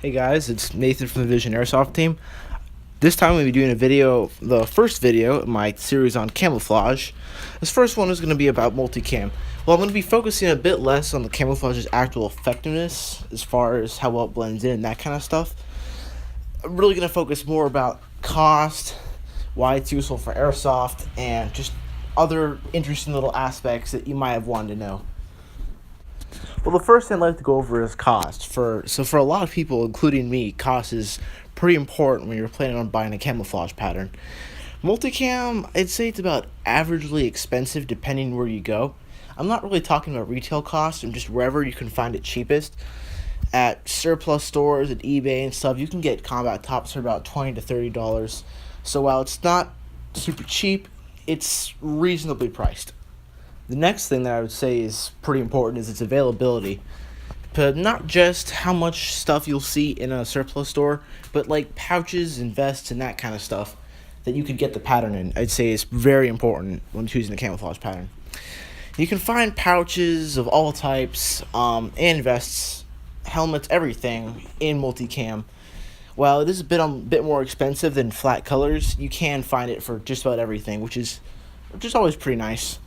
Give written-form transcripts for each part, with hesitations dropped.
Hey guys, it's Nathan from the Vision Airsoft team. This time we'll be doing the first video in my series on camouflage. This first one is going to be about multicam. Well, I'm going to be focusing a bit less on the camouflage's actual effectiveness as far as how well it blends in and that kind of stuff. I'm really going to focus more about cost, why it's useful for airsoft, and just other interesting little aspects that you might have wanted to know. Well, the first thing I'd like to go over is cost. For a lot of people, including me, cost is pretty important when you're planning on buying a camouflage pattern. Multicam, I'd say it's about averagely expensive depending where you go. I'm not really talking about retail costs, I'm just wherever you can find it cheapest. At surplus stores, at eBay and stuff, you can get combat tops for about $20 to $30. So while it's not super cheap, it's reasonably priced. The next thing that I would say is pretty important is its availability. But not just how much stuff you'll see in a surplus store, but like pouches and vests and that kind of stuff that you could get the pattern in. I'd say is very important when choosing a camouflage pattern. You can find pouches of all types, and vests, helmets, everything in multicam. While it is a bit more expensive than flat colors, you can find it for just about everything, which is always pretty nice.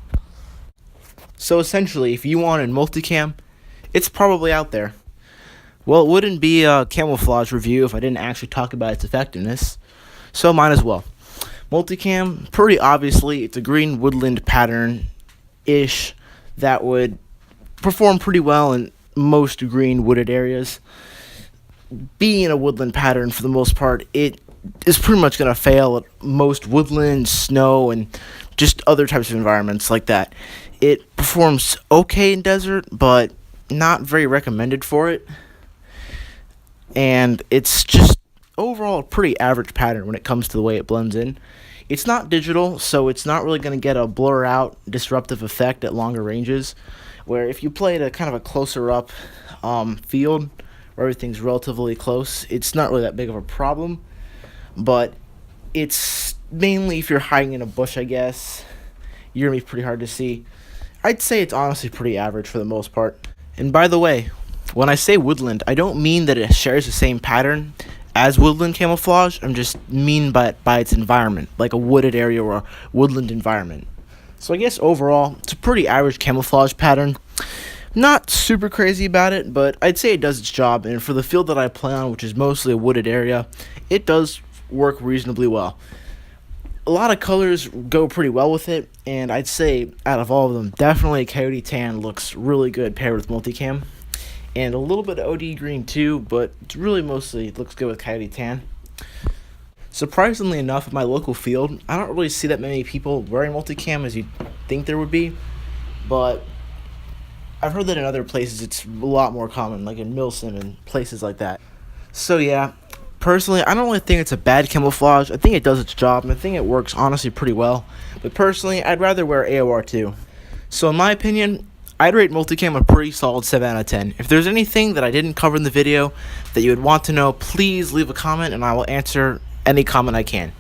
So essentially, if you wanted multicam, it's probably out there. Well, it wouldn't be a camouflage review if I didn't actually talk about its effectiveness, so might as well. Multicam, pretty obviously, it's a green woodland pattern-ish that would perform pretty well in most green wooded areas. Being a woodland pattern, for the most part, it is pretty much going to fail at most woodland, snow, and just other types of environments like that. It performs okay in desert, but not very recommended for it. And it's just overall a pretty average pattern when it comes to the way it blends in. It's not digital, so it's not really going to get a blur out, disruptive effect at longer ranges. Where if you play at a kind of a closer up field where everything's relatively close, it's not really that big of a problem. But it's mainly if you're hiding in a bush, I guess, you're going to be pretty hard to see. I'd say it's honestly pretty average for the most part. And by the way, when I say woodland, I don't mean that it shares the same pattern as woodland camouflage. I'm just mean by its environment, like a wooded area or a woodland environment. So I guess overall, it's a pretty average camouflage pattern. Not super crazy about it, but I'd say it does its job. And for the field that I play on, which is mostly a wooded area, it does work reasonably well. A lot of colors go pretty well with it, and I'd say out of all of them, definitely Coyote Tan looks really good paired with multicam, and a little bit of OD Green too, but it's really mostly looks good with Coyote Tan. Surprisingly enough, in my local field, I don't really see that many people wearing multicam as you'd think there would be, but I've heard that in other places it's a lot more common, like in Milson and places like that. So yeah. Personally, I don't really think it's a bad camouflage. I think it does its job, and I think it works honestly pretty well. But personally, I'd rather wear AOR too. So in my opinion, I'd rate multicam a pretty solid 7 out of 10. If there's anything that I didn't cover in the video that you would want to know, please leave a comment, and I will answer any comment I can.